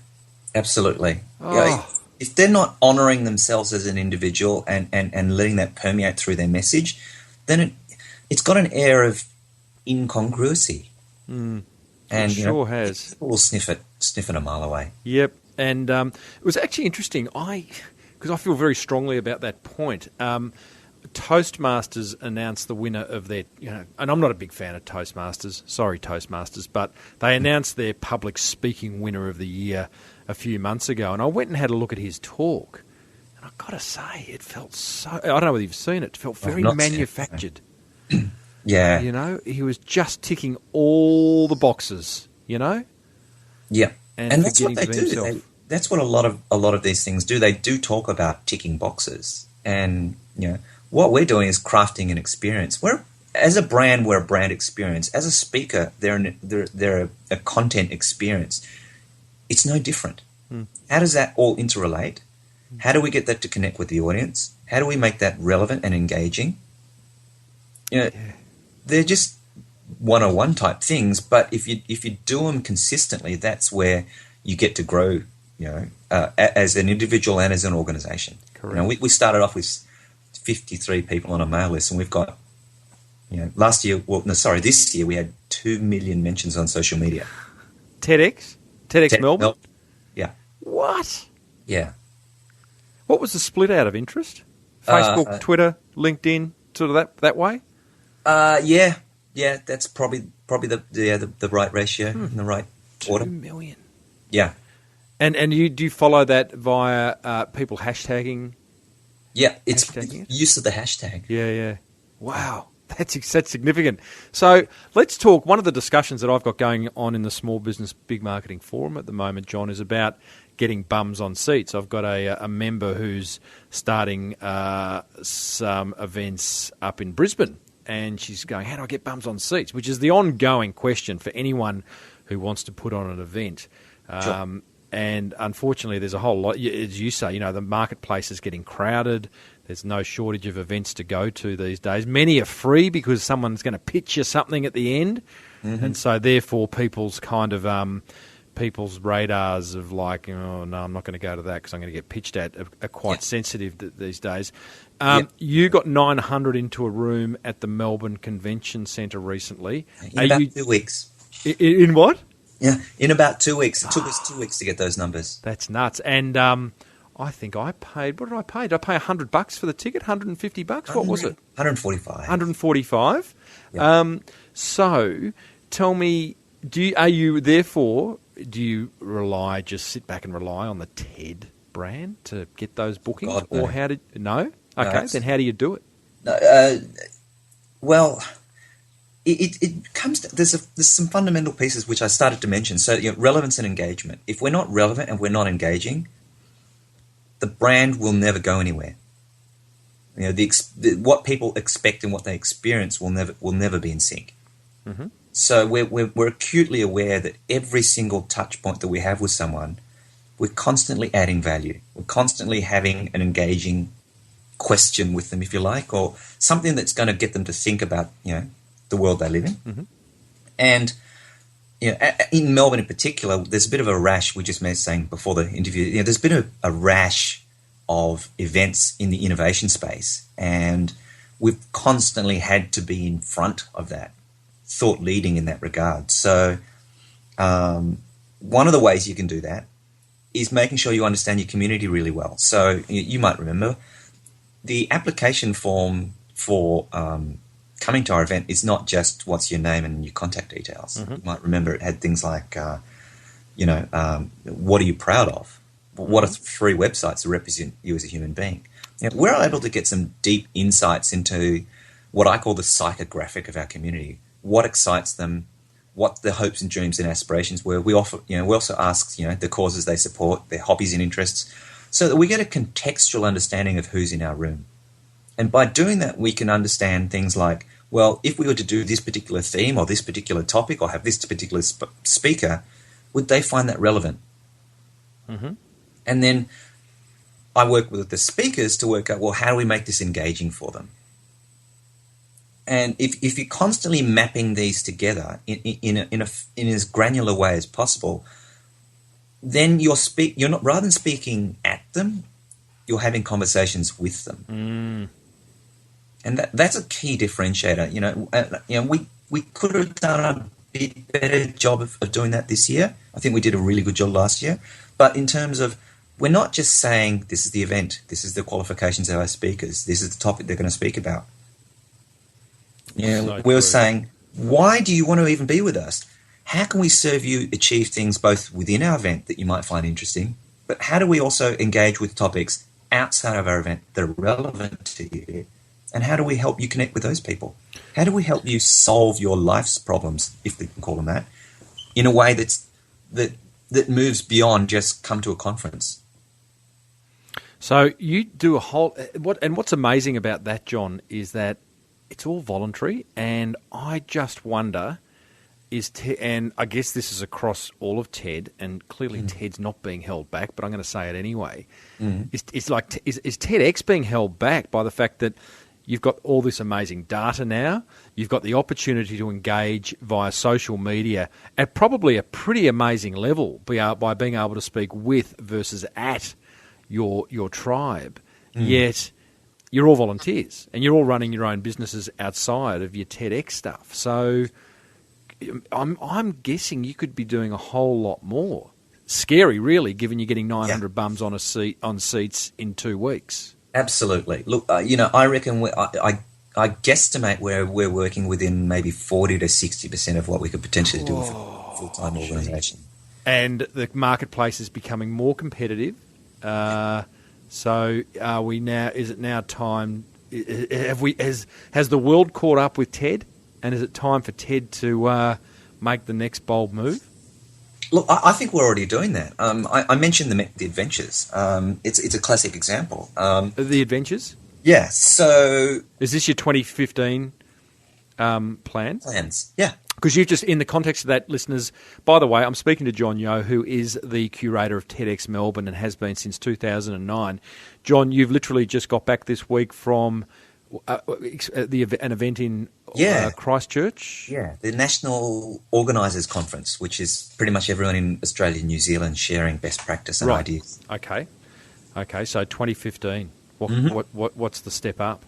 Absolutely. Oh. Yeah, if they're not honouring themselves as an individual and letting that permeate through their message, then it's got an air of incongruency. And it sure has. People will sniff it a mile away. Yep. And it was actually interesting. Because I feel very strongly about that point. Toastmasters announced the winner of their, and I'm not a big fan of Toastmasters. Sorry, Toastmasters, but they announced their public speaking winner of the year a few months ago, and I went and had a look at his talk, and I've got to say, it felt so... I don't know whether you've seen it. It felt very manufactured. Yeah. He was just ticking all the boxes, Yeah. And that's what they do. That's what a lot of these things do. They do talk about ticking boxes, and, what we're doing is crafting an experience. As a brand, we're a brand experience. As a speaker, they're a content experience. It's no different. How does that all interrelate? How do we get that to connect with the audience? How do we make that relevant and engaging? They're just 101 type things, but if you do them consistently, that's where you get to grow, as an individual and as an organization. Correct. We started off with 53 people on a mail list, and we've got, this year we had 2 million mentions on social media. TEDx Melbourne? Yeah. What? Yeah. What was the split out of interest? Facebook, Twitter, LinkedIn, sort of that way? Yeah, that's probably the right ratio in the right order. 2 million. Yeah. And do you follow that via people hashtagging? Yeah, it's Hashtagging it? use of the hashtag. Yeah. Wow, that's significant. So let's talk. One of the discussions that I've got going on in the Small Business Big Marketing Forum at the moment, John, is about getting bums on seats. I've got a member who's starting some events up in Brisbane, and she's going, how do I get bums on seats? Which is the ongoing question for anyone who wants to put on an event. Sure. And unfortunately, there's a whole lot, as you say, the marketplace is getting crowded. There's no shortage of events to go to these days. Many are free because someone's going to pitch you something at the end. Mm-hmm. And so therefore people's people's radars of like, oh, no, I'm not going to go to that because I'm going to get pitched at are quite sensitive these days. You got 900 into a room at the Melbourne Convention Centre recently. In about 2 weeks. In what? Yeah, in about 2 weeks. It took us 2 weeks to get those numbers. That's nuts. And I think I paid, what did I pay? Did I pay $100 for the ticket? $150? What was it? 145. 145. Yeah. So tell me, do you rely, just sit back and rely on the TED brand to get those bookings? God, no. Or how did, no? Okay, then how do you do it? Well, it comes to, there's some fundamental pieces which I started to mention. So relevance and engagement. If we're not relevant and we're not engaging, the brand will never go anywhere. What people expect and what they experience will never be in sync. Mm-hmm. So we're acutely aware that every single touch point that we have with someone, we're constantly adding value. We're constantly having an engaging question with them, if you like, or something that's going to get them to think about the world they live in. Mm-hmm. And in Melbourne in particular, there's a bit of a rash. We just were saying before the interview, there's been a rash of events in the innovation space, and we've constantly had to be in front of that, thought leading in that regard. So one of the ways you can do that is making sure you understand your community really well. So you might remember the application form for coming to our event is not just what's your name and your contact details. Mm-hmm. You might remember it had things like, what are you proud of? What are 3 websites that represent you as a human being? We're able to get some deep insights into what I call the psychographic of our community. What excites them? What their hopes and dreams and aspirations were. We also ask, the causes they support, their hobbies and interests, so that we get a contextual understanding of who's in our room. And by doing that, we can understand things like, well, if we were to do this particular theme or this particular topic or have this particular speaker, would they find that relevant? Mm-hmm. And then I work with the speakers to work out, well, how do we make this engaging for them? And if you're constantly mapping these together in as granular way as possible, then you're not, rather than speaking at them, you're having conversations with them. Mm. And that's a key differentiator. We could have done a bit better job of doing that this year. I think we did a really good job last year. But in terms of, we're not just saying this is the event, this is the qualifications of our speakers, this is the topic they're going to speak about. We're saying, why do you want to even be with us? How can we serve you achieve things both within our event that you might find interesting, but how do we also engage with topics outside of our event that are relevant to you? And how do we help you connect with those people? How do we help you solve your life's problems, if we can call them that, in a way that moves beyond just come to a conference? So you do a whole what's amazing about that, John, is that it's all voluntary, and I just wonder and I guess this is across all of TED, and clearly TED's not being held back, but I'm going to say it anyway. Is TEDx being held back by the fact that you've got all this amazing data now, you've got the opportunity to engage via social media at probably a pretty amazing level by being able to speak with versus at your tribe, yet you're all volunteers and you're all running your own businesses outside of your TEDx stuff. So I'm guessing you could be doing a whole lot more. Scary, really, given you're getting 900 bums on seats in 2 weeks. Absolutely. Look, I reckon I guesstimate we're working within maybe 40 to 60% of what we could potentially do with a full-time organisation. And the marketplace is becoming more competitive. So are we now? Is it now time? Has the world caught up with TED? And is it time for TED to make the next bold move? Look, I think we're already doing that. I mentioned the adventures. It's a classic example. The adventures? Yeah. So is this your 2015 plan? Plans, yeah. Because you've just, in the context of that, listeners, by the way, I'm speaking to John Yeo, who is the curator of TEDx Melbourne and has been since 2009. John, you've literally just got back this week from an event in Christchurch? Yeah, the National Organisers Conference, which is pretty much everyone in Australia and New Zealand sharing best practice and ideas. Okay, so 2015. What's the step up?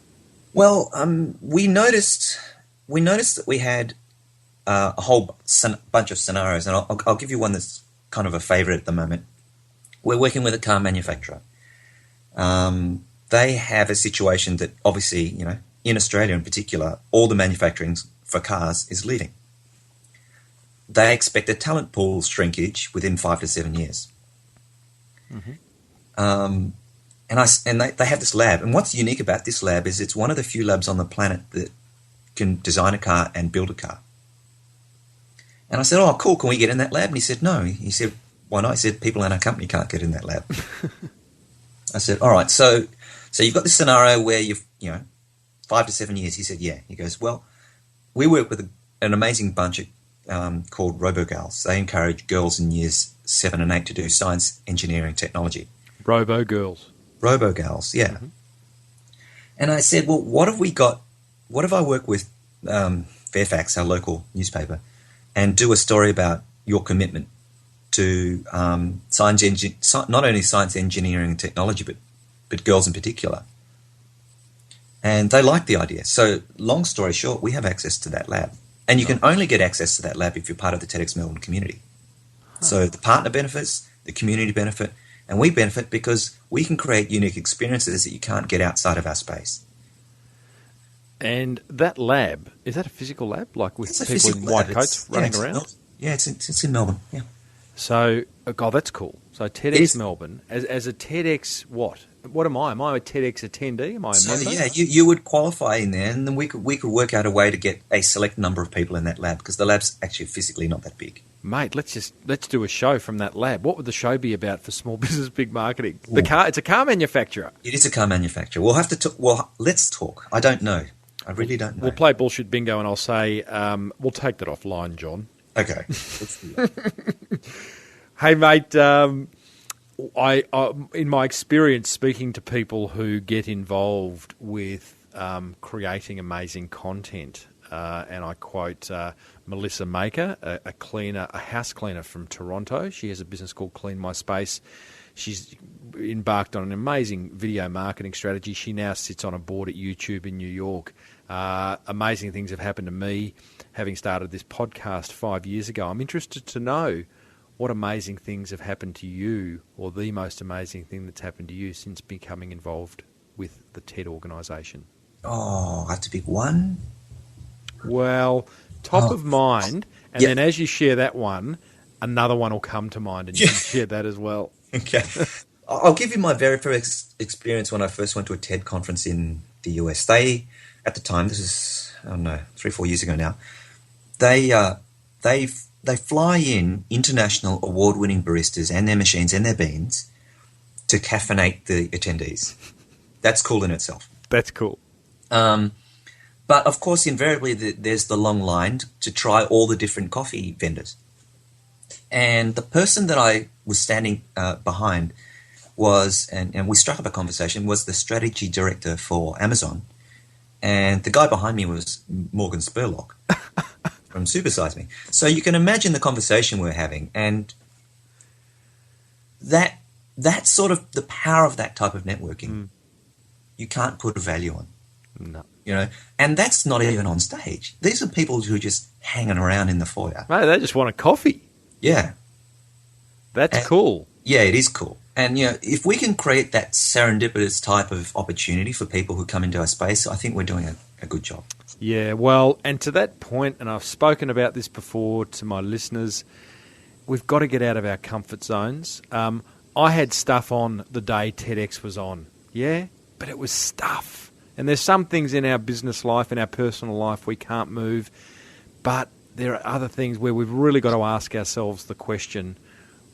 Well, we noticed that we had a whole bunch of scenarios, and I'll give you one that's kind of a favourite at the moment. We're working with a car manufacturer. They have a situation that obviously, in Australia in particular, all the manufacturing for cars is leaving. They expect a talent pool shrinkage within 5 to 7 years. Mm-hmm. And they have this lab, and what's unique about this lab is it's one of the few labs on the planet that can design a car and build a car. And I said, "Oh, cool, can we get in that lab?" And he said, "No." He said, "Why not?" He said, "People in our company can't get in that lab." I said, "All right, so you've got this scenario where 5 to 7 years." He said, "Yeah." He goes, "Well, we work with an amazing bunch called RoboGals. They encourage girls in years 7 and 8 to do science, engineering, technology." RoboGals. RoboGals, yeah. Mm-hmm. And I said, "Well, what if I work with Fairfax, our local newspaper, and do a story about your commitment to not only science, engineering, and technology, but girls in particular?" And they liked the idea. So, long story short, we have access to that lab. And you can only get access to that lab if you're part of the TEDx Melbourne community. So the partner benefits, the community benefit, and we benefit because we can create unique experiences that you can't get outside of our space. And that lab, is that a physical lab? Like with people in white coats running around? Yeah, it's in Melbourne, yeah. So, God, that's cool. So TEDx Melbourne, as a TEDx what? What am I? Am I a TEDx attendee? Am I a member? Yeah, you would qualify in there, and then we could work out a way to get a select number of people in that lab because the lab's actually physically not that big. Mate, let's do a show from that lab. What would the show be about for small business, big marketing? It's a car manufacturer. It is a car manufacturer. We'll have to talk. Well, let's talk. I don't know. I really don't know. We'll play bullshit bingo, and I'll say we'll take that offline, John. Okay. Let's do that. Hey, mate. I in my experience speaking to people who get involved with creating amazing content, and I quote Melissa Maker, a house cleaner from Toronto. She has a business called Clean My Space. She's embarked on an amazing video marketing strategy. She now sits on a board at YouTube in New York. Amazing things have happened to me having started this podcast 5 years ago. I'm interested to know what amazing things have happened to you, or the most amazing thing that's happened to you since becoming involved with the TED organisation. Oh, that's a big one. Well, top of mind, and then as you share that one, another one will come to mind, and you can share that as well. Okay. I'll give you my very first experience when I first went to a TED conference in the US. They, at the time, this is, 3-4 years ago now, they fly in international award-winning baristas and their machines and their beans to caffeinate the attendees. That's cool in itself. That's cool. But, of course, invariably there's the long line to try all the different coffee vendors. And the person that I was standing behind was, and we struck up a conversation, was the strategy director for Amazon. And the guy behind me was Morgan Spurlock from Supersize Me. So you can imagine the conversation we're having. And that's sort of the power of that type of networking. You can't put a value on. No. And that's not even on stage. These are people who are just hanging around in the foyer. Mate, they just want a coffee. Yeah. That's cool. Yeah, it is cool. And, if we can create that serendipitous type of opportunity for people who come into our space, I think we're doing a good job. Yeah, well, and to that point, and I've spoken about this before to my listeners, we've got to get out of our comfort zones. I had stuff on the day TEDx was on, yeah, but it was stuff. And there's some things in our business life, in our personal life, we can't move. But there are other things where we've really got to ask ourselves the question,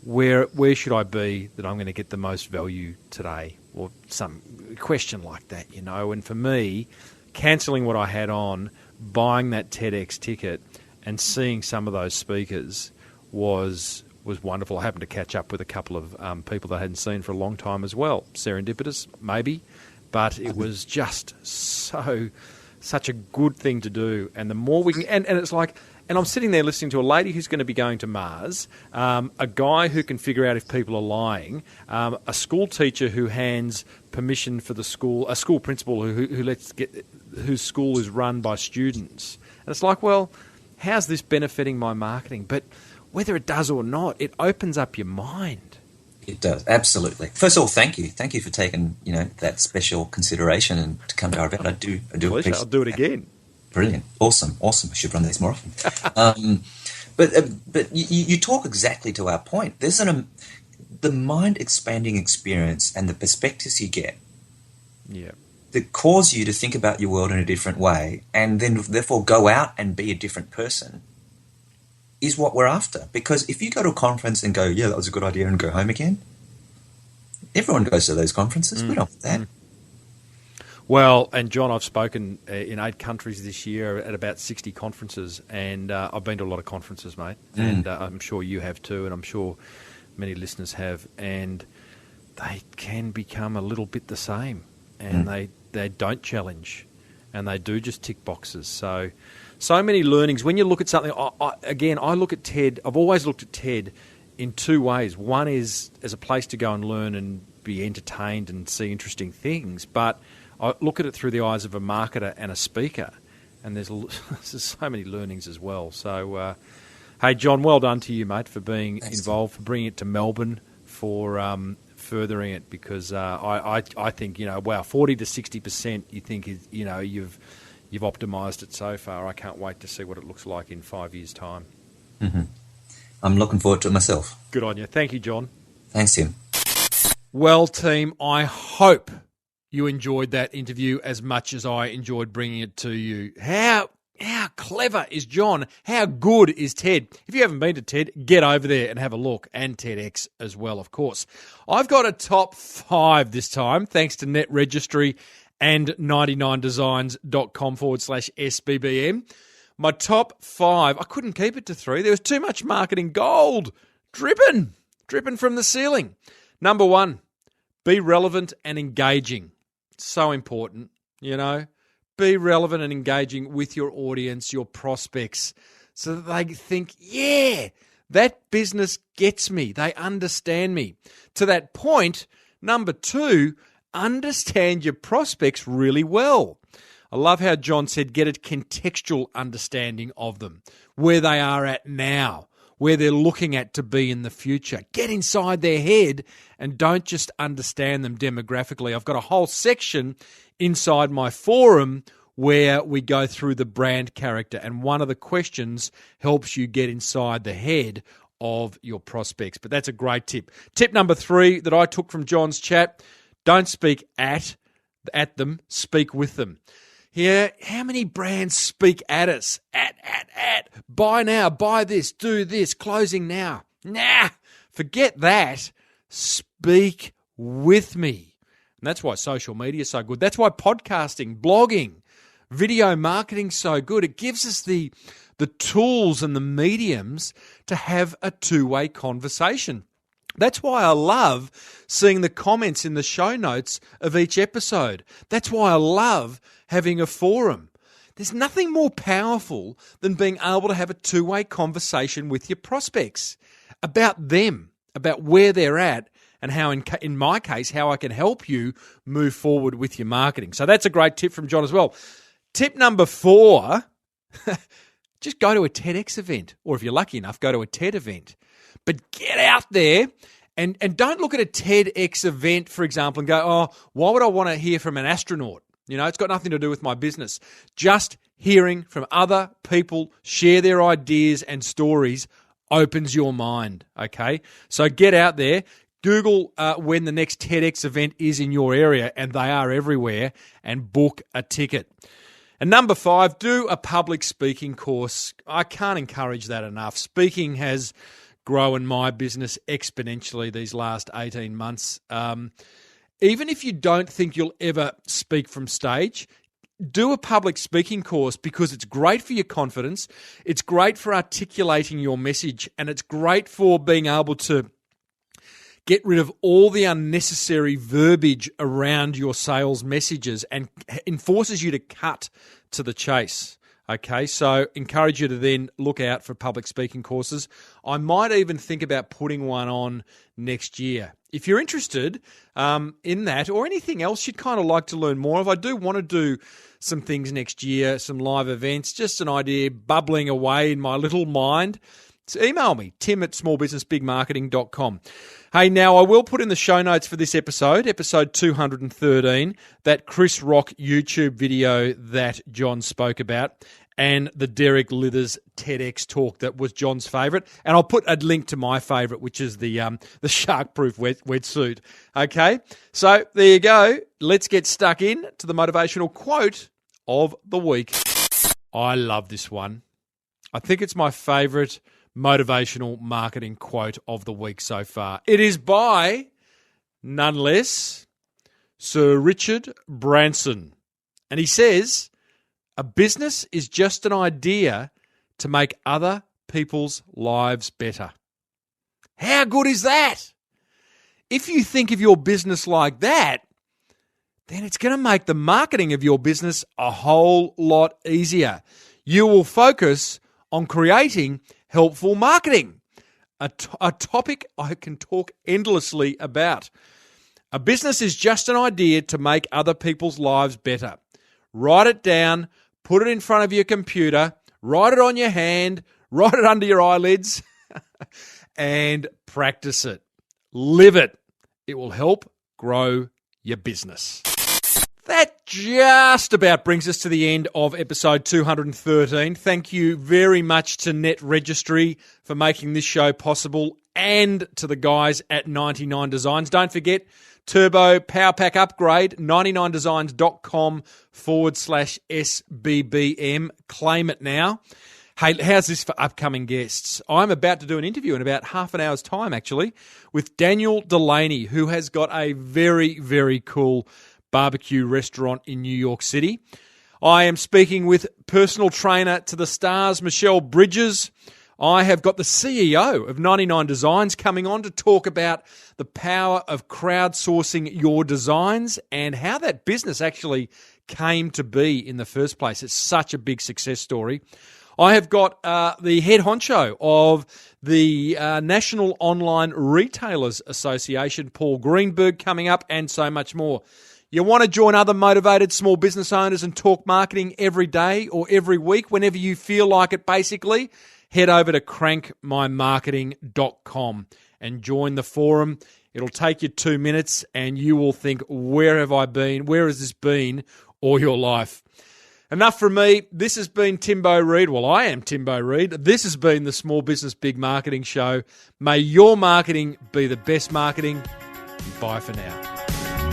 where should I be that I'm going to get the most value today? Or some question like that, you know. And for me, cancelling what I had on, buying that TEDx ticket and seeing some of those speakers was wonderful. I happened to catch up with a couple of people that I hadn't seen for a long time as well. Serendipitous, maybe. But it was just such a good thing to do. And the more we can... And it's like... And I'm sitting there listening to a lady who's going to be going to Mars, a guy who can figure out if people are lying, a school teacher who hands permission for the school, a school principal whose school is run by students. And it's like, well, how's this benefiting my marketing? But whether it does or not, it opens up your mind. It does, absolutely. First of all, thank you. Thank you for taking, that special consideration and to come to our event. I do appreciate I'll do it again. Brilliant. Awesome. I should run these more often. But you talk exactly to our point. There's the mind-expanding experience and the perspectives you get that cause you to think about your world in a different way and then therefore go out and be a different person is what we're after. Because if you go to a conference and go, yeah, that was a good idea, and go home again, everyone goes to those conferences. We don't want that. Well, and John, I've spoken in 8 countries this year at about 60 conferences, and I've been to a lot of conferences, mate, and I'm sure you have too, and I'm sure many listeners have, and they can become a little bit the same, and they don't challenge, and they do just tick boxes. So many learnings. When you look at something, I look at TED, I've always looked at TED in 2 ways. One is as a place to go and learn and be entertained and see interesting things, but I look at it through the eyes of a marketer and a speaker, and there's so many learnings as well. So, hey, John, well done to you, mate, for being involved, for bringing it to Melbourne, for furthering it, because I think, 40 to 60% you think is, you've optimised it so far. I can't wait to see what it looks like in 5 years' time. Mm-hmm. I'm looking forward to it myself. Good on you. Thank you, John. Thanks, Tim. Well, team, I hope you enjoyed that interview as much as I enjoyed bringing it to you. How clever is John? How good is TED? If you haven't been to TED, get over there and have a look, and TEDx as well, of course. I've got a top 5 this time, thanks to Net Registry and 99designs.com/SBBM. My top 5, I couldn't keep it to 3. There was too much marketing gold dripping from the ceiling. Number 1, be relevant and engaging. So important, Be relevant and engaging with your audience, your prospects, so that they think, yeah, that business gets me. They understand me. To that point, number 2, understand your prospects really well. I love how John said get a contextual understanding of them, where they are at now, where they're looking at to be in the future. Get inside their head and don't just understand them demographically. I've got a whole section inside my forum where we go through the brand character, and one of the questions helps you get inside the head of your prospects. But that's a great tip. Tip number 3 that I took from John's chat, don't speak at them, speak with them. Yeah, how many brands speak at us? At. Buy now, buy this, do this, closing now. Nah, forget that. Speak with me. And that's why social media is so good. That's why podcasting, blogging, video marketing is so good. It gives us the tools and the mediums to have a two-way conversation. That's why I love seeing the comments in the show notes of each episode. That's why I love having a forum. There's nothing more powerful than being able to have a two-way conversation with your prospects about them, about where they're at, and how, in my case, how I can help you move forward with your marketing. So that's a great tip from John as well. Tip number 4, just go to a TEDx event, or if you're lucky enough, go to a TED event. But get out there and don't look at a TEDx event, for example, and go, oh, why would I want to hear from an astronaut? It's got nothing to do with my business. Just hearing from other people share their ideas and stories opens your mind, okay? So get out there. Google when the next TEDx event is in your area, and they are everywhere, and book a ticket. And number 5, do a public speaking course. I can't encourage that enough. Speaking has grown my business exponentially these last 18 months. Even if you don't think you'll ever speak from stage, do a public speaking course because it's great for your confidence, it's great for articulating your message, and it's great for being able to get rid of all the unnecessary verbiage around your sales messages and enforces you to cut to the chase. Okay, so encourage you to then look out for public speaking courses. I might even think about putting one on next year. If you're interested in that or anything else you'd kind of like to learn more of, I do want to do some things next year, some live events, just an idea bubbling away in my little mind. So email me, tim@smallbusinessbigmarketing.com. Hey, now I will put in the show notes for this episode 213, that Chris Rock YouTube video that John spoke about, and the Derek Lithers TEDx talk that was John's favourite. And I'll put a link to my favourite, which is the shark-proof wetsuit. Okay, so there you go. Let's get stuck in to the motivational quote of the week. I love this one. I think it's my favourite motivational marketing quote of the week so far. It is by none less Sir Richard Branson. And he says, a business is just an idea to make other people's lives better. How good is that? If you think of your business like that, then it's going to make the marketing of your business a whole lot easier. You will focus on creating helpful marketing, a topic I can talk endlessly about. A business is just an idea to make other people's lives better. Write it down, put it in front of your computer, write it on your hand, write it under your eyelids, and practice it. Live it. It will help grow your business. That just about brings us to the end of episode 213. Thank you very much to Net Registry for making this show possible, and to the guys at 99 Designs. Don't forget, Turbo Power Pack Upgrade, 99designs.com/SBBM. Claim it now. Hey, how's this for upcoming guests? I'm about to do an interview in about half an hour's time, actually, with Daniel Delaney, who has got a very, very cool barbecue restaurant in New York City. I am speaking with personal trainer to the stars, Michelle Bridges. I have got the CEO of 99 Designs coming on to talk about the power of crowdsourcing your designs and how that business actually came to be in the first place. It's such a big success story. I have got the head honcho of the National Online Retailers Association, Paul Greenberg, coming up, and so much more. You want to join other motivated small business owners and talk marketing every day or every week, whenever you feel like it, basically? Head over to crankmymarketing.com and join the forum. It'll take you 2 minutes and you will think, where have I been? Where has this been all your life? Enough from me. This has been Timbo Reid. Well, I am Timbo Reid. This has been the Small Business Big Marketing Show. May your marketing be the best marketing. Bye for now.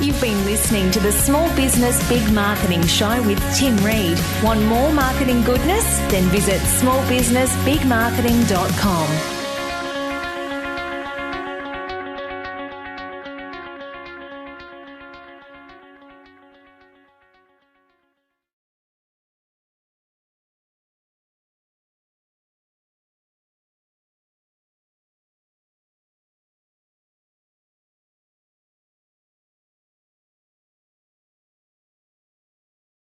You've been listening to the Small Business Big Marketing Show with Tim Reid. Want more marketing goodness? Then visit smallbusinessbigmarketing.com.